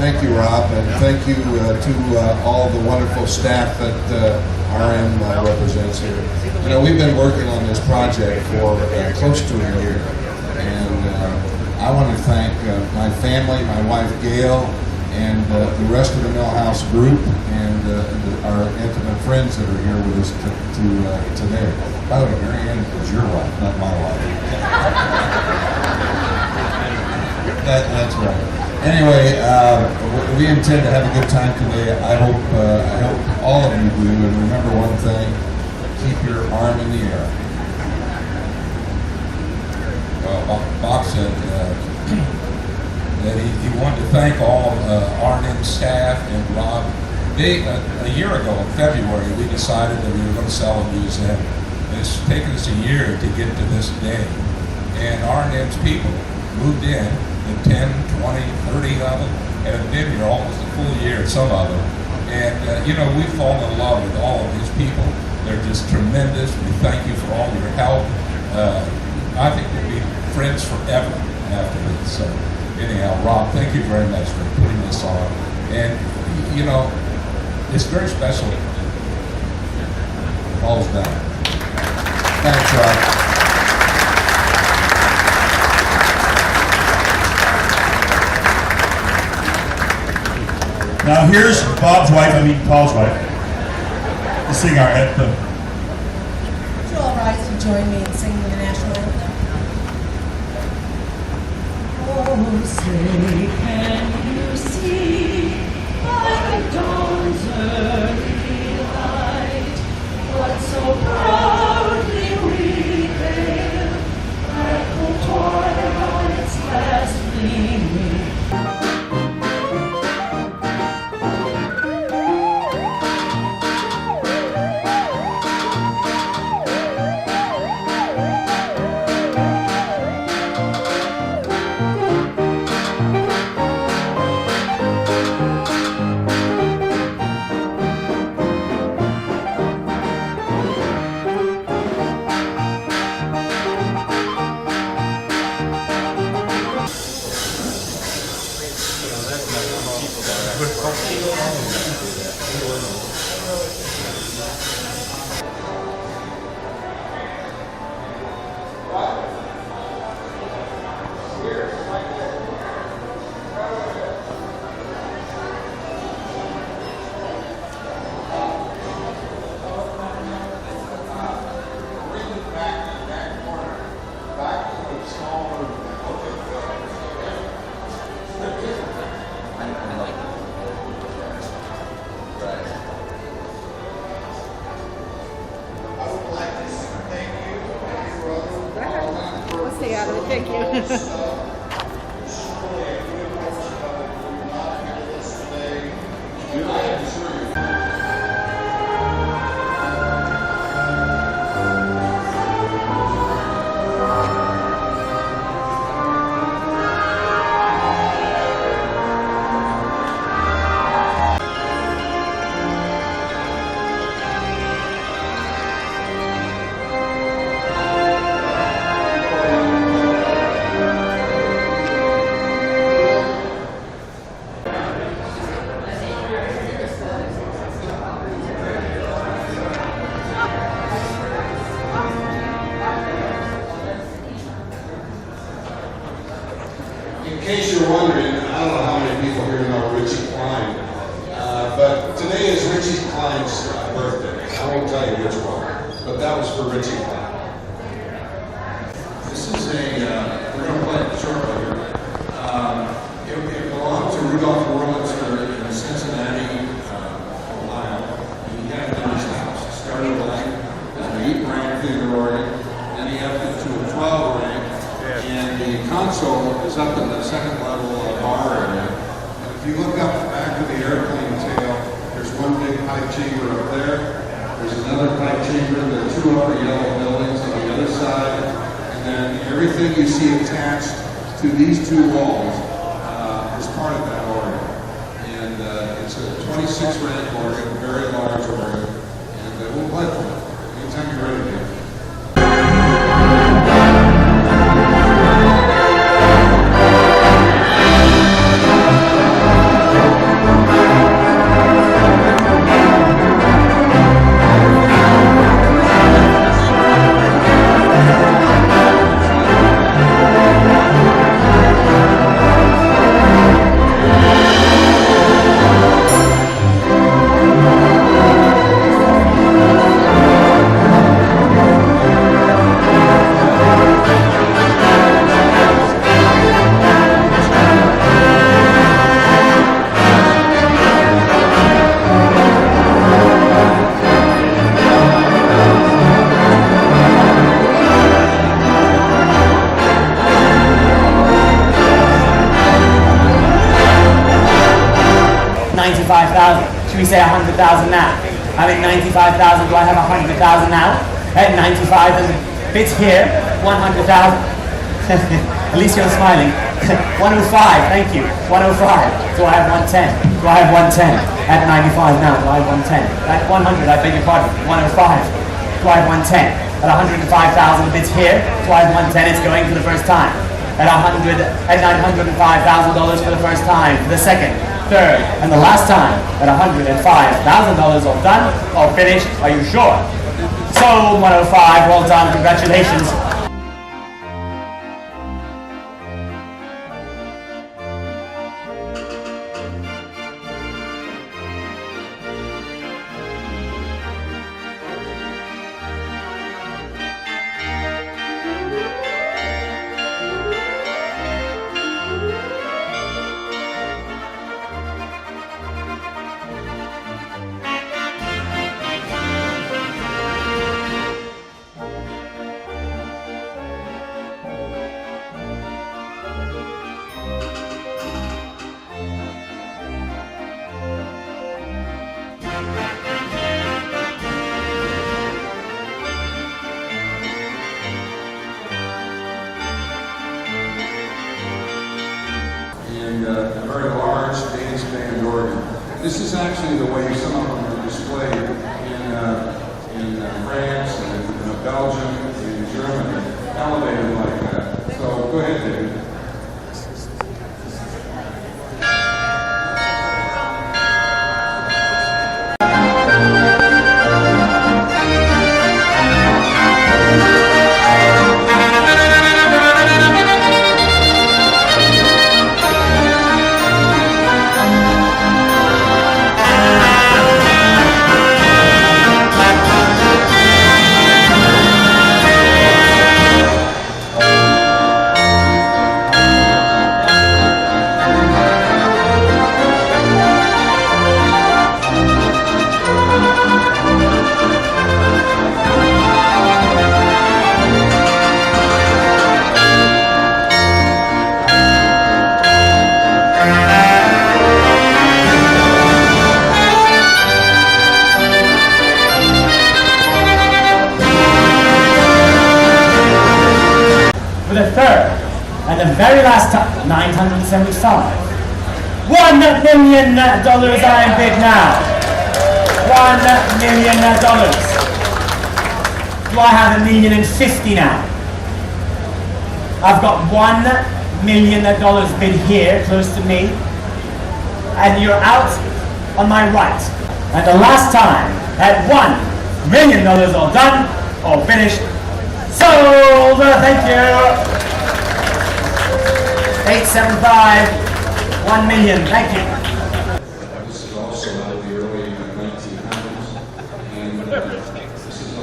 Thank you, Rob, and thank you to all the wonderful staff that RM represents here. You know, we've been working on this project for close to a year, and I want to thank my family, my wife Gail, and the rest of the Milhous group, and our intimate friends that are here with us today. By the way, Mary Ann is your wife, not my wife. That's right. Anyway, we intend to have a good time today. I hope all of you do. And remember one thing: keep your arm in the air. Well, Bob said that he wanted to thank all R&M staff and Rob. A year ago in February, we decided that we were going to sell a museum. It's taken us a year to get to this day, and R&M's people moved in. The 10, 20, 30 of them, and have been here almost a full year, some of them. And, you know, we've fallen in love with all of these people. They're just tremendous. We thank you for all your help. I think we'll be friends forever after this. So, anyhow, Rob, thank you very much for putting this on. And, you know, it's very special. All's done. Thanks, Rob. Now here's Paul's wife to sing our anthem. Would you all rise and join me in singing the national anthem? Oh, say, can you see by the dawn's early light what so proudly we hail, like the toil on its last gleaming. Thank you. In case you're wondering, I don't know how many people here know Richie Klein, but today is Richie Klein's birthday. I won't tell you which one, but that was for Richie Klein. This is we're going to play it shortly here. It belonged to Rudolph Wurlitzer in Cincinnati, Ohio. He had it in his house. He started playing as an 8-rank finger organ, then he upped it to a 12-rank. And the console is up in the second level bar area. And if you look up the back of the airplane tail, there's one big pipe chamber up there. There's another pipe chamber. There are 2 upper yellow buildings on the other side. And then everything you see attached to these 2 walls is part of that organ. And it's a 26-rank organ, very large organ. And we'll play for it anytime you're ready to. say 100,000 now? I'm at 95,000. Do I have 100,000 now? At 95, and bits here, 100,000. At least you're smiling. 105, thank you. 105. Do I have 110? Do I have 110? At 95 now, do I have 110? At 100, I beg your pardon. 105. Do I have 110? At 105,000 bits here, do I have 110? It's going for the first time. At $905,000 for the first time, for the second, third, and the last time. At $105,000, all done, all finished. Are you sure? So 105, well done, congratulations. And a very large dance band organ. This is actually the way some of them are displayed in France, and Belgium, and Germany, elevated like that. So go ahead, David. The third and the very last time, 975. $1 million I'm bid now. $1 million. Do I have $1,050,000 now? I've got $1 million bid here, close to me, and you're out on my right. And the last time, at $1 million all done, all finished, sold! Thank you! 875, 1 million, thank you. This is also out of the early 1900s, and this is a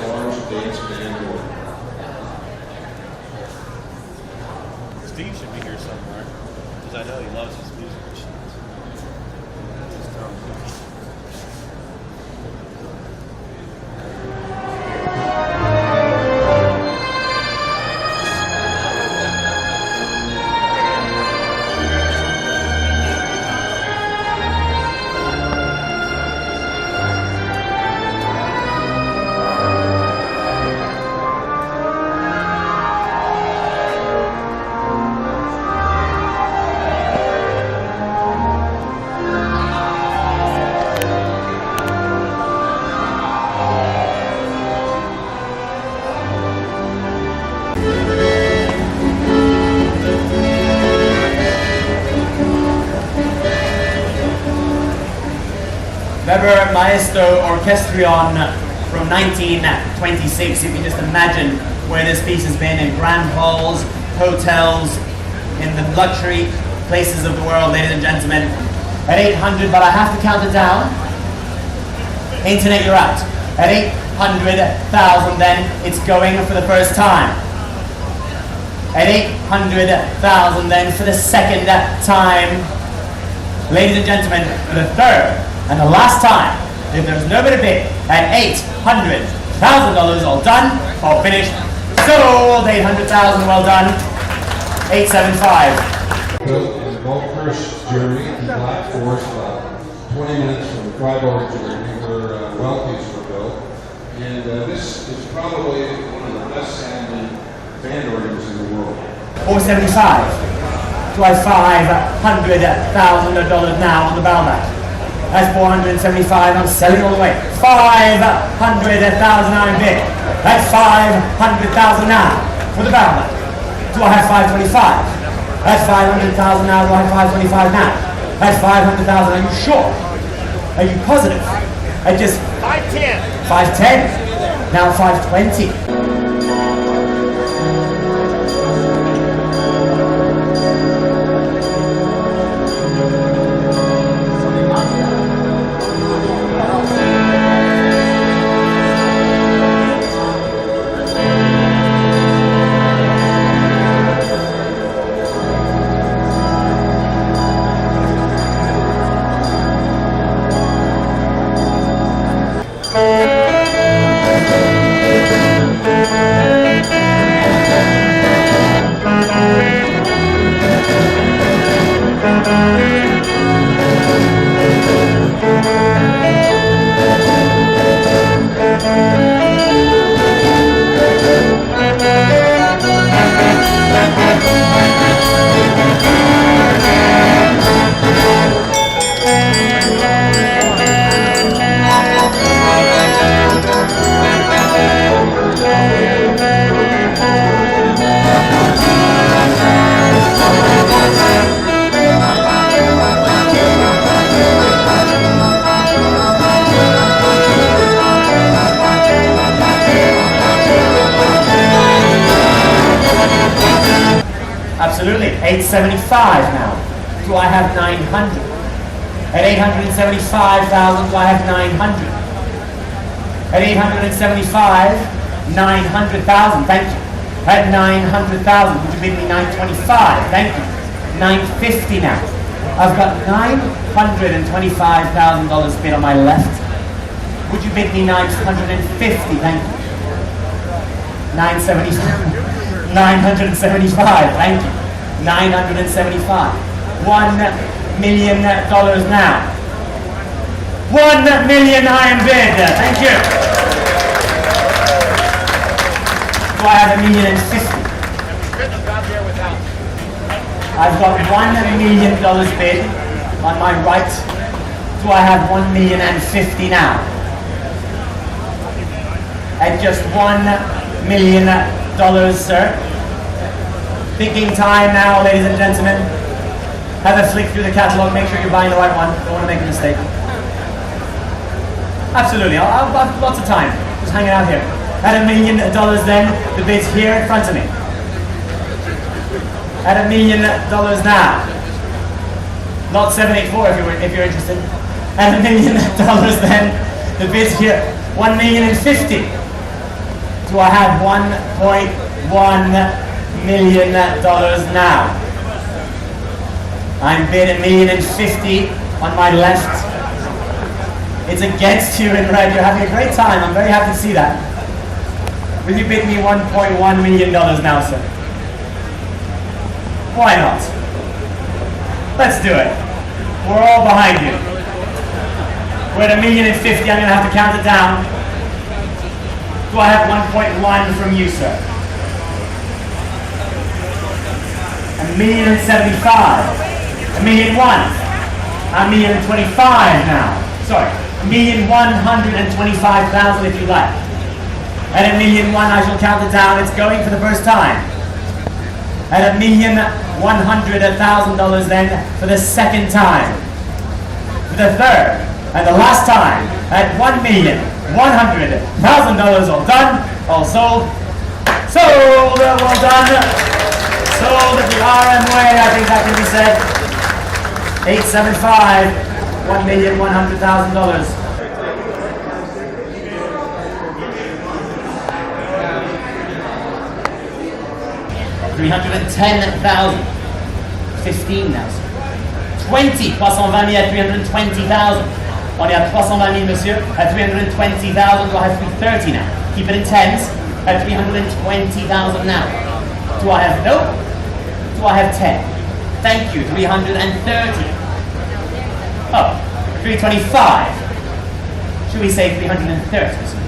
large dance band organ. Steve should be here somewhere, because I know he loves his music machines. Weber Maestro Orchestrion from 1926. You can just imagine where this piece has been in grand halls, hotels, in the luxury places of the world, ladies and gentlemen. At 800, but I have to count it down. Internet, you're out. At 800,000 then, it's going for the first time. At 800,000 then, for the second time. Ladies and gentlemen, for the third and the last time, if there's no better bid, at $800,000, all done, all finished, sold. 800,000, well done. 875. In Gold Crush, Germany, in Black Forest, about 20 minutes from tribal were wealthies were built. And this is probably one of the best sounding band organs in the world. 475. Do I have $500,000 now on the barrel back? That's 475. I'm selling all the way. 500,000 I'm big. That's 500,000 now for the barrel back. Do I have 525? That's 500,000 now. Do I have 525 now? That's 500,000. Are you sure? Are you positive? I just 510. 510. Now 520. Absolutely. 875 now. Do I have 900? At 875,000, do I have 900? At 875, 900,000. Thank you. At 900,000, would you bid me 925? Thank you. 950 now. I've got $925,000 bid on my left. Would you bid me 950? Thank you. 975. 975, thank you. 975. $1 million now. 1 million I am bid. Thank you. Do I have $1,050,000? I've got $1 million bid on my right. Do I have $1,050,000 now? At just $1 million, sir. Thinking time now, ladies and gentlemen. Have a flick through the catalog. Make sure you're buying the right one. Don't want to make a mistake. Absolutely. I've got lots of time. Just hanging out here. At $1 million, then the bid's here in front of me. At $1 million now. Not 784 if you're interested. At $1 million, then the bid's here. $1,050,000. Do I have $1.1 million now? I'm bid $1,050,000 on my left. It's against you in red. You're having a great time. I'm very happy to see that. Will you bid me $1.1 million now, sir? Why not? Let's do it. We're all behind you. We're at $1,050,000. I'm going to have to count it down. Do I have 1.1 from you, sir? $1,075,000. $1,001,000. $1,025,000 now. Sorry, $1,125,000 if you like. At $1,001,000, I shall count it down. It's going for the first time. At $1,100,000 then for the second time. For the third and the last time. At $1,100,000 all done, all sold. Sold, well done. Sold at the RM way, I think that can be said. 875, $1,100,000. $310,000. 15 now. 20, 320 000 at 320,000. On est à 320 000, monsieur. At 320,000, do I have 330 now? Keep it in tens. At 320,000 now. Do I have no? Do I have 10? Thank you. 330. Oh, 325. Should we say 330?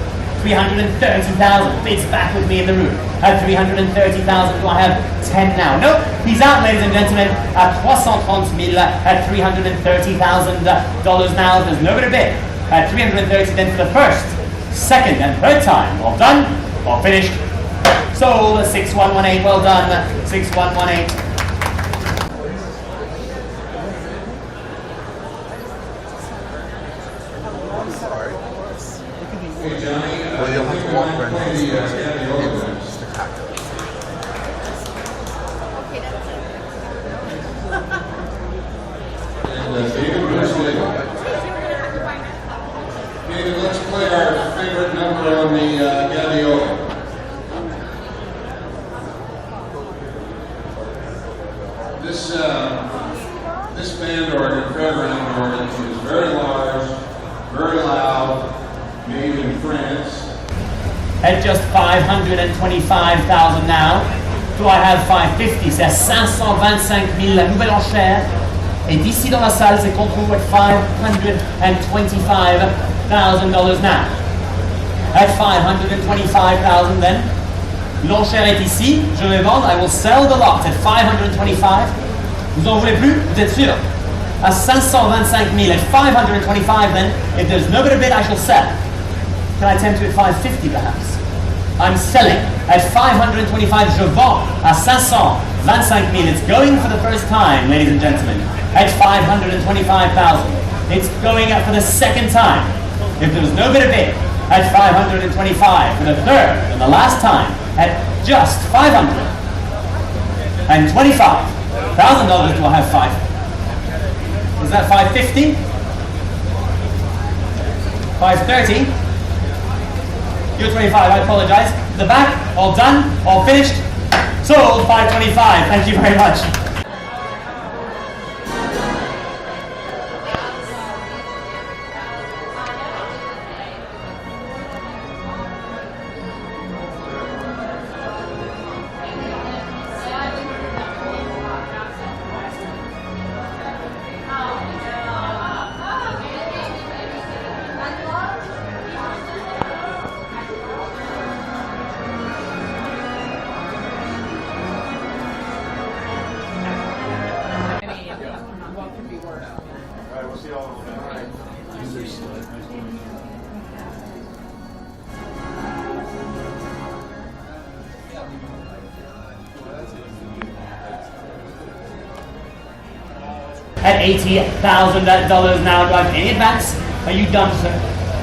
330,000 bids back with me in the room. At 330,000, do I have 10 now? Nope, he's out, ladies and gentlemen, at 330,000, at $330,000 now. There's nobody to bid. At 330, then for the first, second, and third time. All done, all finished. Sold, 6118, well done, 6118. Hey, Johnny, Well, you'll have to walk around play the caveola blues. And David, where's David? David, let's play our favorite number on the caveola. This band organ, Fairground organ, is very large, very loud, made in France. At just 525,000 now. Do I have 550? C'est à 525 000, la nouvelle enchère. Et d'ici dans la salle, c'est qu'on trouve at $525,000 now. At 525,000 then. L'enchère est ici. Je vais vendre. I will sell the lot at 525. Vous en voulez plus? Vous êtes sûr? À 525 000 at 525 then. If there's nobody to bid, I shall sell. Can I tempt you at 550 perhaps? I'm selling at 525. Je vends à 525 000. It's going for the first time, ladies and gentlemen, at 525,000. It's going up for the second time. If there was no bid to bid, at 525 for the third and the last time, at just $525,000. Do I have 5? Is that 550? 530? You're 25, I apologize. The back, all done, all finished. Sold, 525. Thank you very much. At $80,000 now, do I have any advance? Are you done, sir?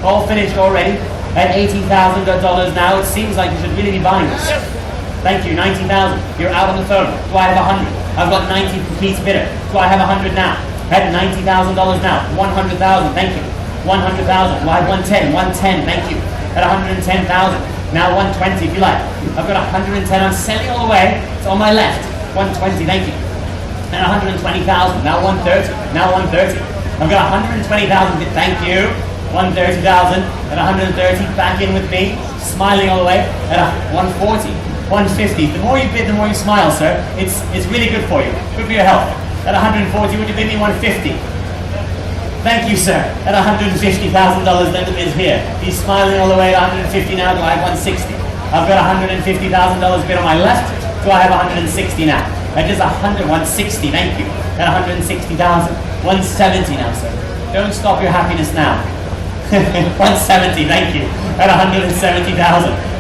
All finished already? At $80,000 now, it seems like you should really be buying this. Thank you, 90,000. You're out on the phone. Do I have 100? I've got 90 complete bidder. Do I have 100 now? At $90,000 now, 100,000. Thank you. 100,000. Do I have 110? 110. Thank you. At 110,000. Now 120 if you like. I've got 110. I'm selling all the way. It's on my left. 120. Thank you. And 120,000, now 130, now 130. I've got 120,000, thank you. 130,000, at 130, back in with me, smiling all the way, at 140, 150. The more you bid, the more you smile, sir. It's really good for you, good for your health. At 140, would you bid me 150? Thank you, sir. At $150,000, then the bid's here. He's smiling all the way at 150 now, do I have 160? I've got $150,000 bid on my left, do I have 160 now? That is 160, thank you. At 160,000. 170 now, sir. Don't stop your happiness now. 170, thank you. At 170,000.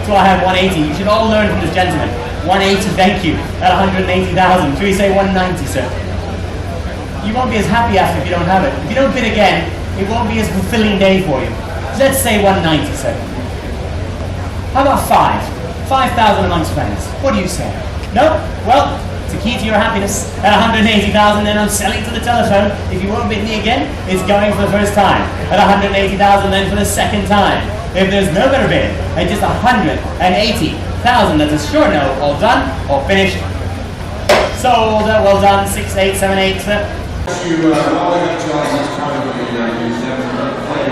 So I have 180. You should all learn from this gentleman. 180, thank you. At 180,000. Should we say 190, sir? You won't be as happy after if you don't have it. If you don't bid again, it won't be as fulfilling day for you. Let's say 190, sir. How about 5? 5,000 amongst friends. What do you say? No? Well, it's a key to your happiness. At 180,000, then I'm selling to the telephone. If you won't bid me again, it's going for the first time. At 180,000, then for the second time. If there's no better bid, at just 180,000, that's a sure no. All done, all finished. Sold, well done, 6878. You all got jobs as part of the museum play.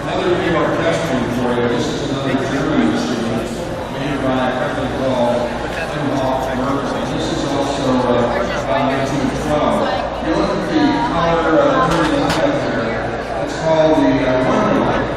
Another new Orchestrion for you. This is another German instrument made by a company called This is also 1912. You look at the color turning inside there. It's called the Wonderlight.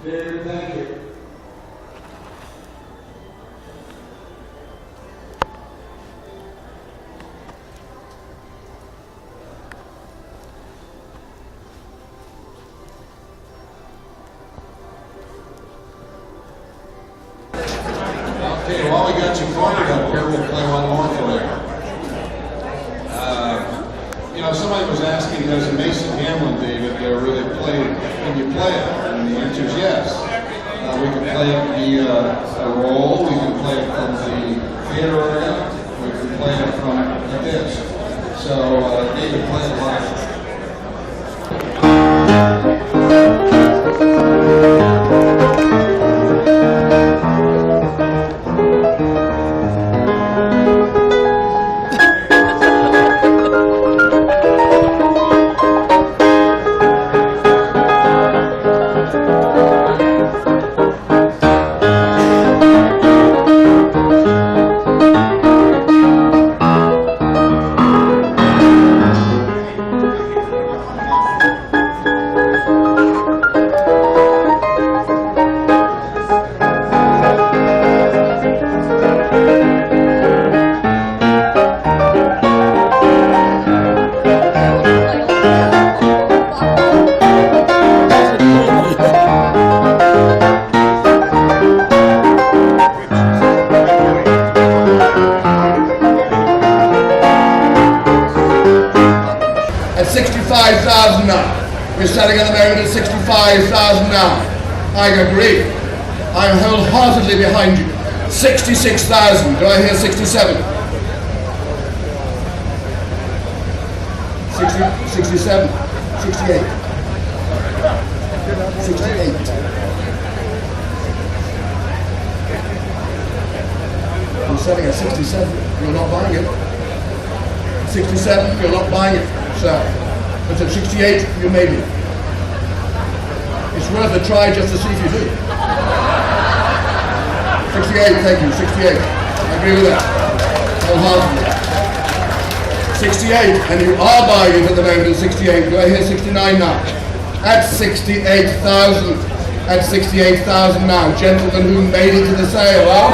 David, thank you. Okay, while we got you cornered up here, we'll play one more for you. You know, somebody was asking, does a Mason Hamlin, David, really play, can you play it? And the answer is yes. We can play it via a roll, we can play it from the theater area, we can play it from this. So, David, play it live. At 65,000 now. We're selling at the moment at 65,000 now. I agree. I'm wholeheartedly behind you. 66,000. Do I hear 67? 60, 67, 68, 68. I'm selling at 67. You're not buying it. 67. You're not buying it. So, but at 68, you may be. It's worth a try just to see if you do. 68, thank you, 68. I agree with that. Wholeheartedly. 68, and you are buying it at the moment at 68. Do I hear 69 now? At 68,000. At 68,000 now. Gentlemen who made it to the sale, well,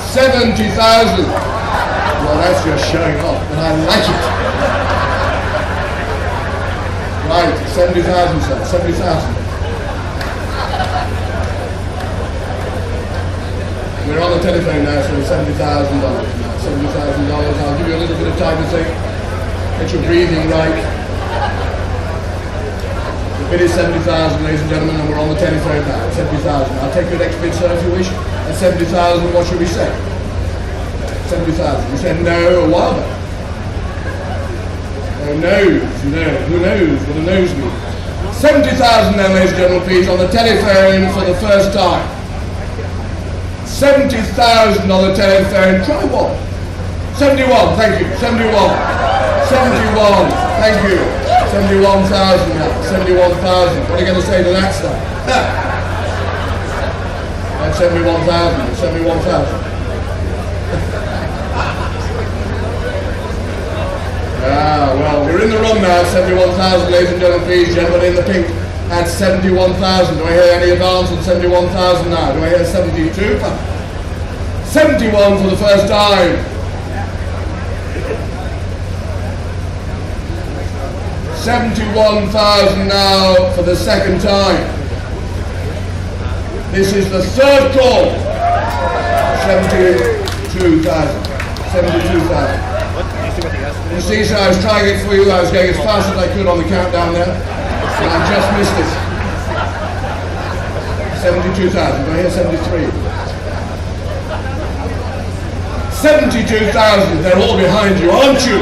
70,000. Well, that's just showing off, but I like it. Right, 70,000, sir, 70,000. We're on the telephone now, so $70,000. $70,000. I'll give you a little bit of time to think. Get your breathing right. The bid is 70,000, ladies and gentlemen, and we're on the telephone now. 70,000. I'll take your next bid, sir, if you wish. At 70,000, what should we say? 70,000. You said no a while back. Oh, nose, you know. Who knows what a nose means? 70,000 now, ladies and gentlemen, please, on the telephone for the first time. 70,000 on the telephone. Try what? 71, thank you. 71. 71, thank you. 71,000 now. 71,000. What are you going to say to that stuff? That's 71,000. 71,000. Ah, well, we're in the room now. 71,000, ladies and gentlemen, please. Gentlemen in the pink at 71,000. Do I hear any advance on 71,000 now? Do I hear 72? 71 for the first time. 71,000 now for the second time. This is the third call. 72,000. 72,000. You see, so I was trying it for you. I was going as fast as I could on the countdown there. And I just missed it. 72,000. Do I hear 73? 72,000. They're all behind you, aren't you?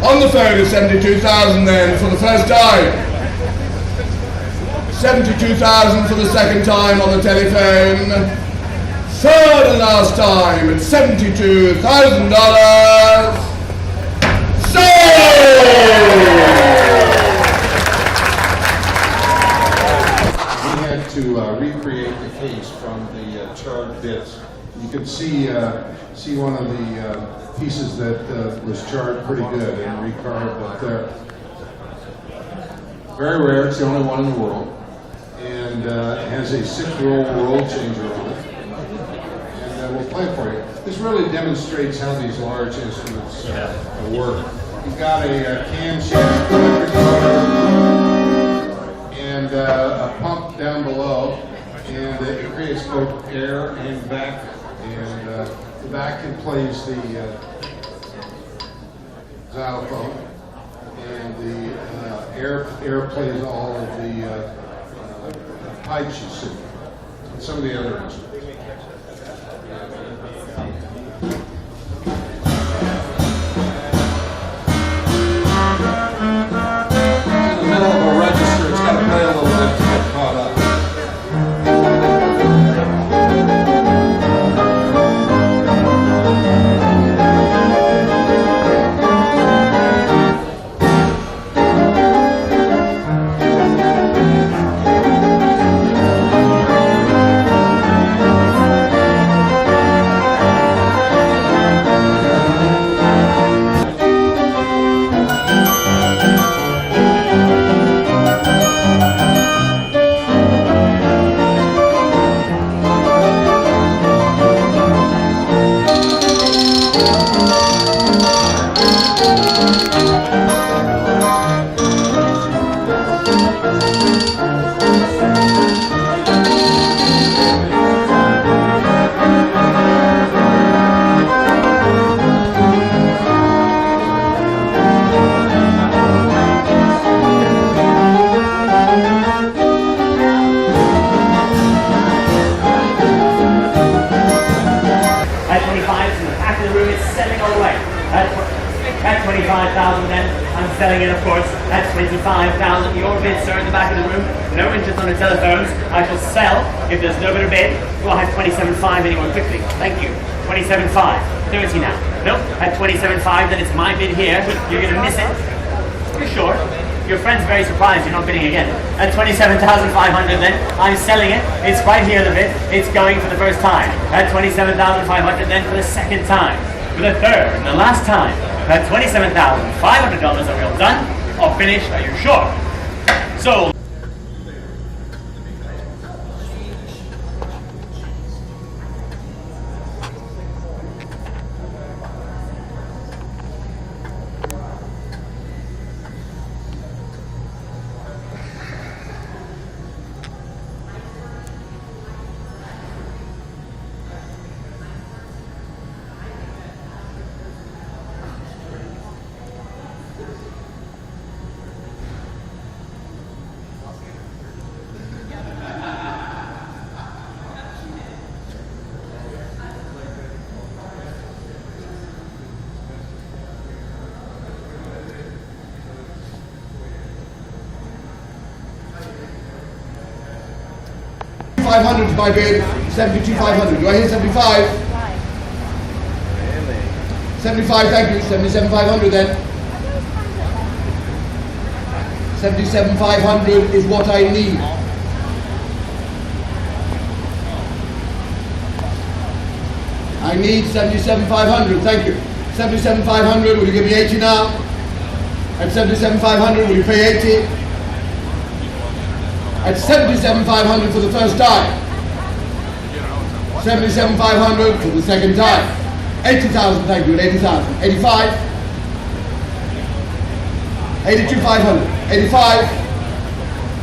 On the phone is 72,000 then for the first time. 72,000 for the second time on the telephone. Third and last time at $72,000. Sold! We had to recreate the case from the charred bits. You could see one of the pieces that was charred pretty good and recarved up there. Very rare, it's the only one in the world. And it has a 6-roll world changer on it. And we'll play it for you. This really demonstrates how these large instruments work. You've got a camshaft electric motor and a pump down below, and it creates both air and vacuum. And the vacuum plays the xylophone, and the air plays all of the pipes you see, and some of the other instruments. At 25,000 then, I'm selling it of course at 25,000. Your bid, sir, in the back of the room. No interest on the telephones. I shall sell if there's no better bid. Do I have 27.5 anyone quickly? Thank you. 27.5. 30 now. Nope. At 27.5 then it's my bid here. You're gonna miss it. You're sure? Your friend's very surprised you're not bidding again. At 27,500 then, I'm selling it. It's right here the bid. It's going for the first time. At 27,500 then for the second time. For the third and the last time. At $27,500, are we all done? Or finished? Are you sure? Sold. $500 is my bid. 72,500. Do I hear 75? 75, thank you. 77,500 then. 77,500 is what I need. I need 77,500. Thank you. 77,500. Will you give me 80 now? At 77,500, will you pay 80? At 77,500 for the first time. 77,500 for the second time. 80,000, thank you, at 80,000. 85. 82,500. 85.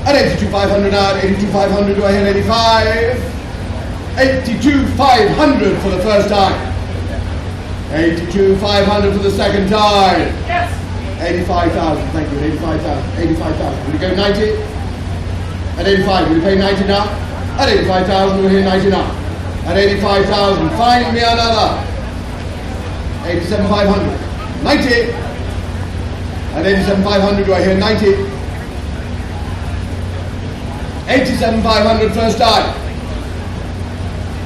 At 82,500 now. At 82,500, do I hit 85? 82,500 for the first time. 82,500 for the second time. Yes. 85,000, thank you, 85,000. 85,000. Will you go 90? At 85, will you pay 90 now? At 85,000, we'll hear 90 now. At 85,000, find me another. 87,500. 90. At 87,500, do I hear 90? 87,500 first time.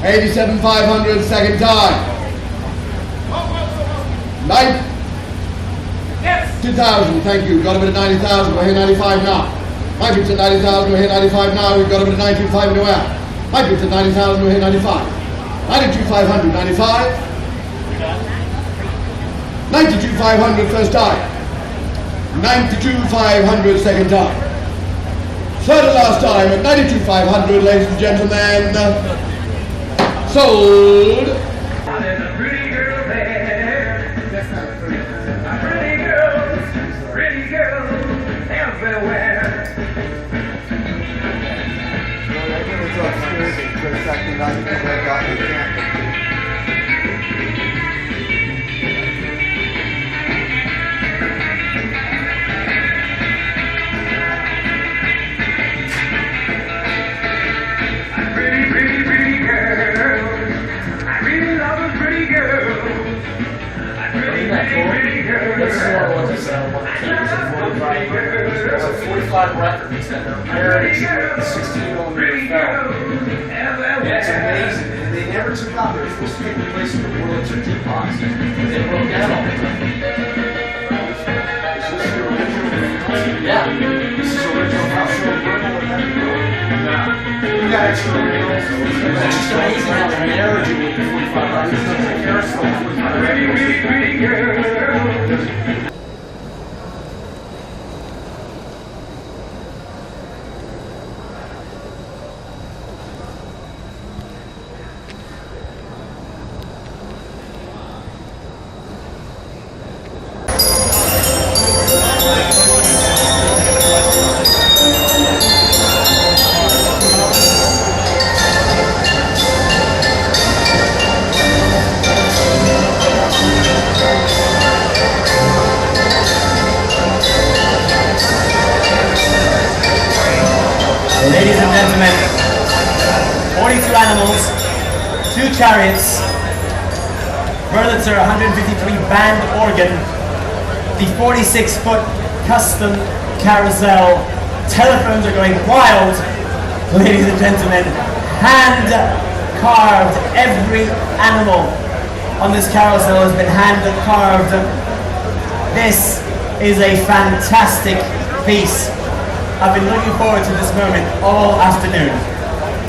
87,500 second time. 2,000, thank you. Got a bit of 90,000, we'll hear 95 now. My bid's at 90,000, we'll hit 95 now. We've got a bit of 95 anywhere. My bid's at 90,000, we'll hit 95. 92,500, 95. 92,500 first time. 92,500 second time. Third and last time at 92,500, ladies and gentlemen. Sold. There's a pretty girl there. Pretty girls everywhere. Pretty girl. I really love a pretty girl. Pretty girl. This is what it was, 45 records that are married to 16-year-old film. It's amazing. And they never took out. They were supposed to be replacing the world's jukebox. They broke down all the time. Is this the original? Yeah. This is original house show. We got extra reels. It's just amazing how they married you with the 45 records. It's like a carousel. 45 records. Pretty girl. Ladies and gentlemen, 42 animals, 2 chariots, Wurlitzer 153 band organ, the 46-foot custom carousel, telephones are going wild. Ladies and gentlemen, hand carved. Every animal on this carousel has been hand carved. This is a fantastic piece. I've been looking forward to this moment all afternoon,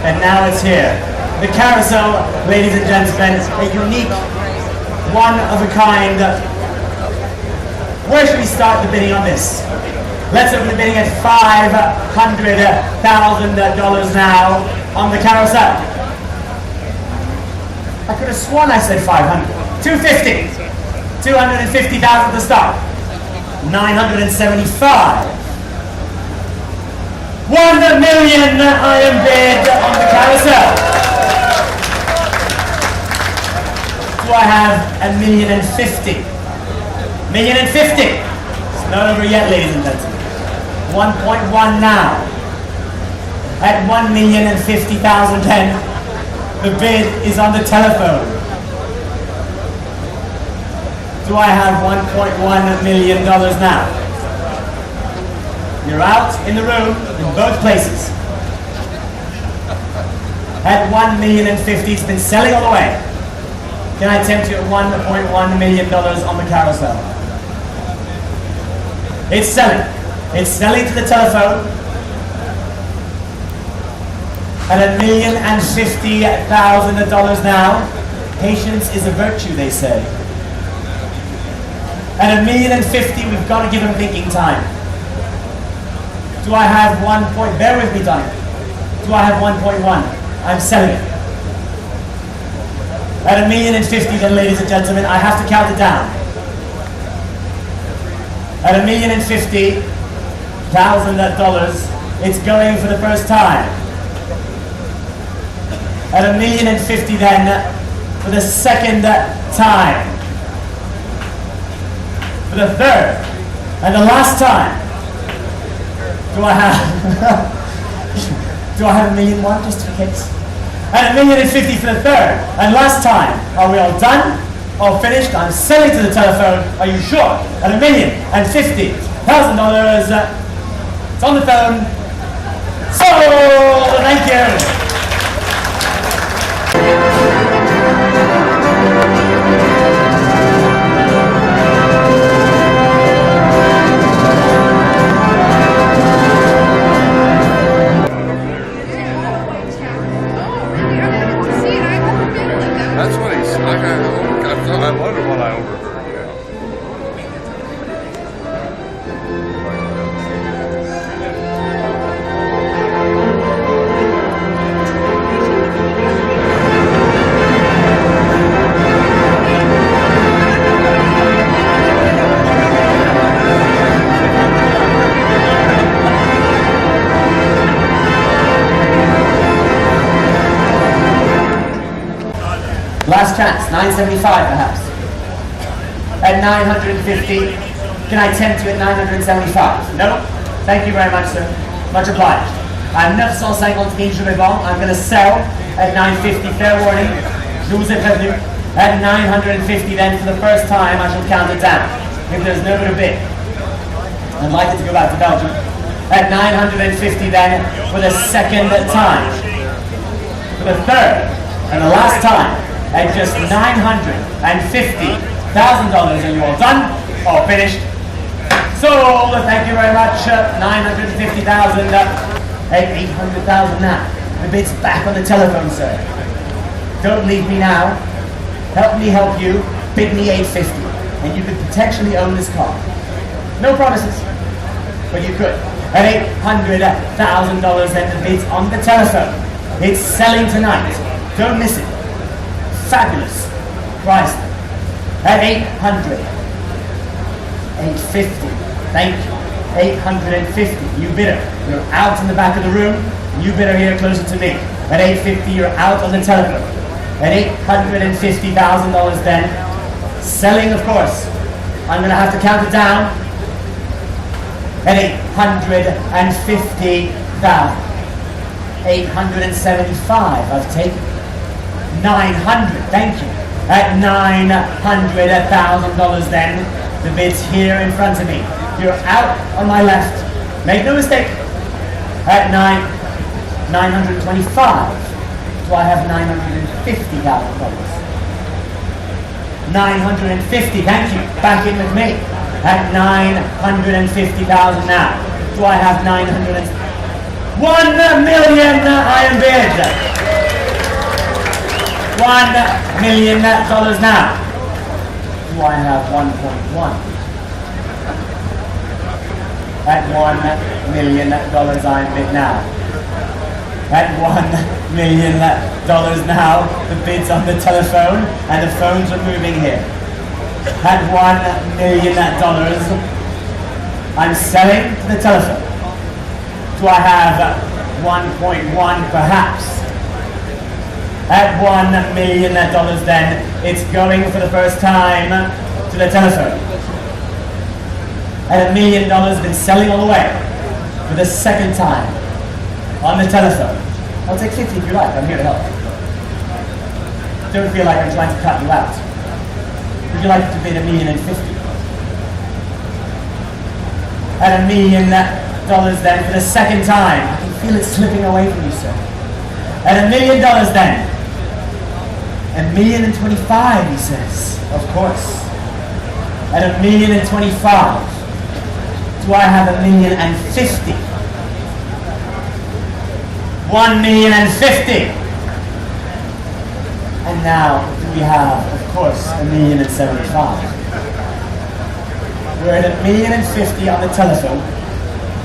and now it's here. The carousel, ladies and gentlemen, a unique, one-of-a-kind. Where should we start the bidding on this? Let's open the bidding at $500,000 now on the carousel. I could have sworn I said 500. 250. 250,000 to start. 975. 1 million iron bid on the carousel. Do I have 1,050,000? 1,050,000. It's not over yet, ladies and gentlemen. 1.1 now. At 1,050,000 then, the bid is on the telephone. Do I have $1.1 million now? You're out in the room in both places. At 1,050,000, it's been selling all the way. Can I tempt you at $1.1 million on the carousel? It's selling. It's selling to the telephone. At $1,050,000 now. Patience is a virtue, they say. At $1,050,000, we've got to give them thinking time. Do I have bear with me, Donnie. Do I have 1.1? I'm selling it. At $1,050,000 then, ladies and gentlemen, I have to count it down. At $1,050,000, it's going for the first time. At $1,050,000 then, for the second time. For the third and the last time. Do I have $1,001,000 just in case? And $1,050,000 for the third and last time. Are we all done? All finished? I'm selling to the telephone. Are you sure? At $1,050,000. It's on the phone. Sold! Thank you. Oh, really? I didn't see it. I haven't been. Last chance, 975 perhaps. At 950, can I tempt you at 975? No? Thank you very much, sir. Much obliged. I'm 950 je vais vendre. I'm going to sell at 950, fair warning. Je vous ai prévenu. At 950 then, for the first time, I shall count it down. If there's no other bid. I'd like it to go back to Belgium. At 950 then, for the second time. For the third and the last time. At just $950,000, are you all done? All finished? Sold. Thank you very much. 950,000. At 800,000 now. The bid's back on the telephone, sir. Don't leave me now. Help me help you. Bid me 850, and you could potentially own this car. No promises, but you could. At $800,000, then the bid's on the telephone. It's selling tonight. Don't miss it. Fabulous price at 800, 850. Thank you. 850. You bidder, you're out in the back of the room. You bidder here closer to me. At 850, you're out on the telephone. At $850,000 then, selling, of course. I'm going to have to count it down. At 850,000. 875. I've taken. 900, thank you. At $900,000 then, the bid's here in front of me. You're out on my left. Make no mistake. At 925. Do I have $950,000? 950, thank you. Back in with me. At 950,000 now. Do I have 900? 1 million iron bid. $1 million now. Do I have 1.1? At $1 million I'm bid now. At $1 million now, the bid's on the telephone and the phones are moving here. At $1 million, I'm selling to the telephone. Do I have 1.1 perhaps? At $1 million then, it's going for the first time to the telephone. At $1 million, been selling all the way for the second time on the telephone. I'll take 50 if you like, I'm here to help. Don't feel like I'm trying to cut you out. Would you like to bid $1,050,000? At $1 million then, for the second time. I can feel it slipping away from you, sir. At $1 million then. $1,025,000, he says. Of course. At $1,025,000. Do I have $1,050,000? $1,050,000. And now we have, of course, $1,075,000. We're at $1,050,000 on the telephone.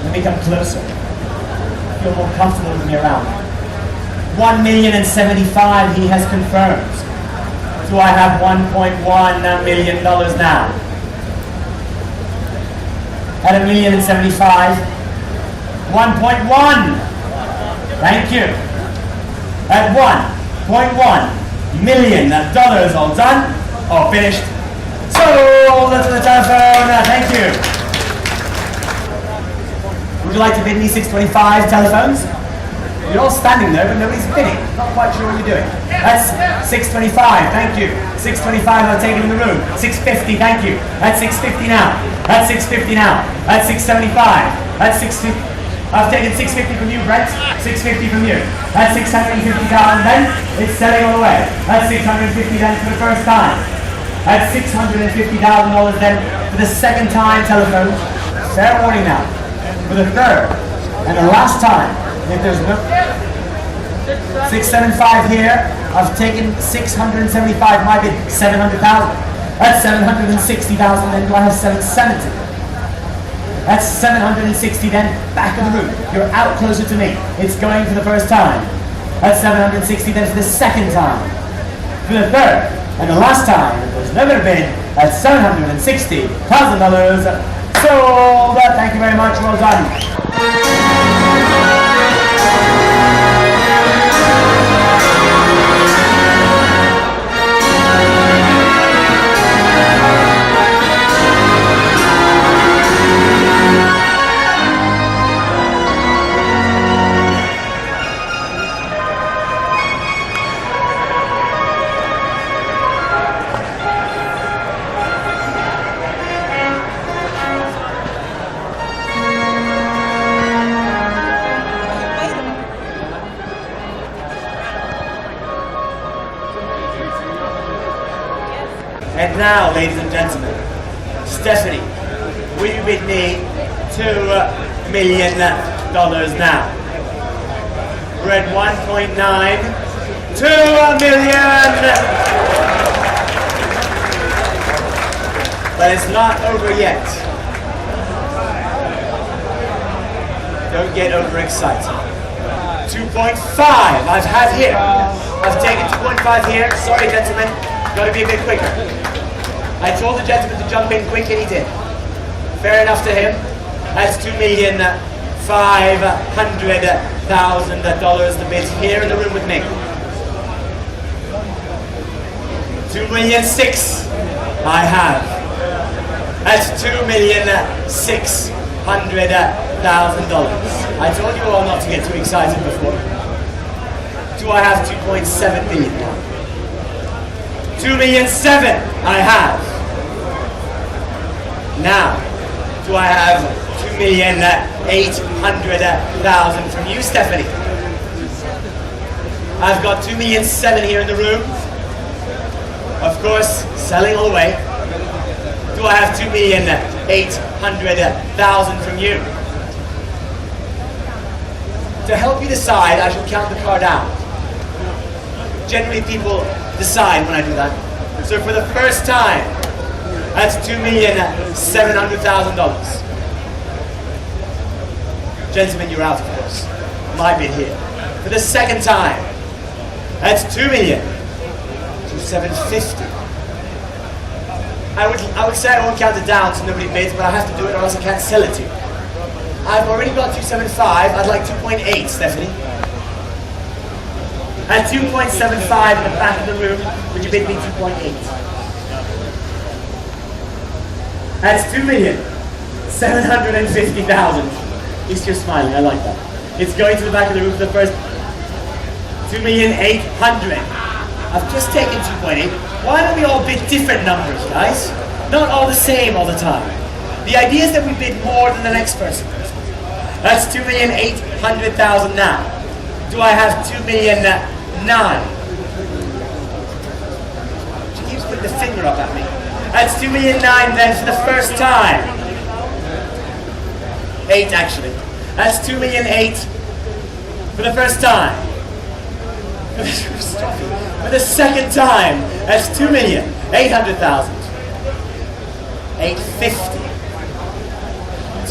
Let me come closer. Feel more comfortable with me around. $1,075,000 he has confirmed. Do I have $1.1 million now? At $1,075,000. 1.1. Thank you. At $1.1 million all done, all finished. Sold to the telephone. Thank you. Would you like to bid me 625 telephones? You're all standing there, but nobody's bidding. Not quite sure what you're doing. That's 625, thank you. 625, I'll take it in the room. 650, thank you. That's 650 now. That's 650 now. That's 675. That's 650. I've taken 650 from you, Brent. 650 from you. That's 650,000 then. It's selling all the way. That's 650 then for the first time. That's $650,000 then for the second time telephone. Fair warning now. For the third and the last time. If there's no 675 here, I've taken 675, my bid 700,000. That's 760,000, then do I have 770? That's 760 then, back of the room. You're out closer to me. It's going for the first time. That's 760 then for the second time. For the third, and the last time that there's never been, that's $760,000. Sold! Thank you very much, well done. And now, ladies and gentlemen, Stephanie, will you bid me $2 million now? We're at 1.9, $2 million! But it's not over yet. Don't get overexcited. 2.5 I've had here. I've taken 2.5 here. Sorry, gentlemen. Gotta be a bit quicker. I told the gentleman to jump in quick and he did. Fair enough to him. That's $2,500,000 the bid here in the room with me. 2,600,000 I have. That's $2,600,000. I told you all not to get too excited before. Do I have 2.7 million now? 2,700,000 I have. Now, do I have 2,800,000 from you, Stephanie? I've got 2,700,000 here in the room. Of course, selling all the way. Do I have 2,800,000 from you? To help you decide, I shall count the card out. Generally, people decide when I do that. So for the first time, that's $2,700,000. Gentlemen, you're out, of course. My bid here. For the second time, that's $2,750,000. I would say I won't count it down so nobody bids, but I have to do it or else I can't sell it to you. I've already got 275. I'd like 2.8, Stephanie. At 2.75 in the back of the room, would you bid me 2.8? That's $2,750,000. At least you're smiling, I like that. It's going to the back of the room for the first $2,800,000. I've just taken 2.8. Why don't we all bid different numbers, guys? Not all the same all the time. The idea is that we bid more than the next person. That's $2,800,000 now. Do I have 2,900,000? She keeps putting the finger up at me. That's 2,900,000 then for the first time. 8 actually. That's 2,800,000 for the first time. For the second time, that's 2,800,000. 850.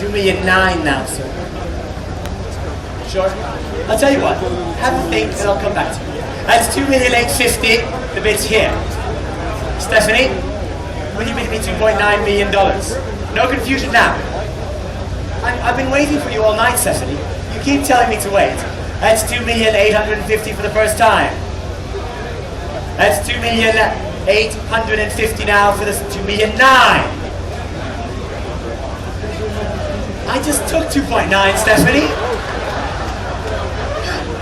2,900,000 now, sir. Sure? I'll tell you what. Have a think, and I'll come back to you. That's 2,850,000. The bid's here. Stephanie, will you bid me $2.9 million? No confusion now. I've been waiting for you all night, Stephanie. You keep telling me to wait. That's 2,850,000 for the first time. That's 2,850,000 now for this 2,900,000. I just took 2.9, Stephanie.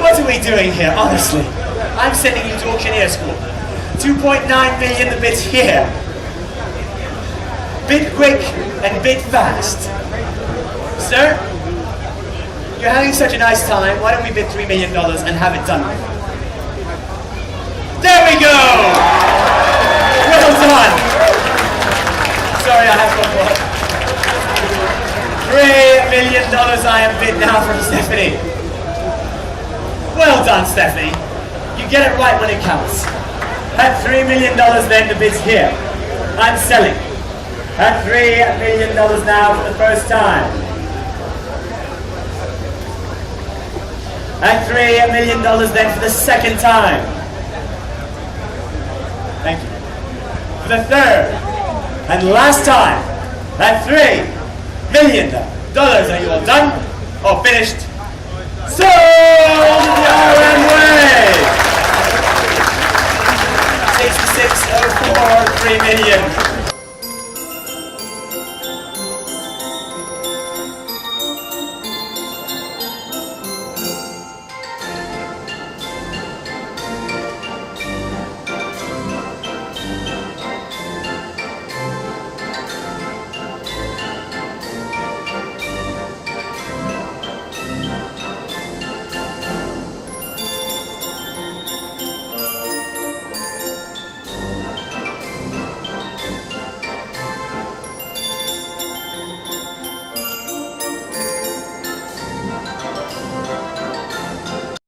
What are we doing here, honestly? I'm sending you to auctioneer school. 2.9 million, the bid's here. Bid quick and bid fast. Sir, you're having such a nice time. Why don't we bid $3 million and have it done with? There we go! Well done! Sorry, I have one more. $3 million I am bid now from Stephanie. Well done, Stephanie. You get it right when it counts. At $3 million then, the bid's here. I'm selling. At $3 million now for the first time. At $3 million then for the second time. Thank you. For the third and last time. At $3 million. Are you all done? Or finished? Sold your own way! 6604, $3 million.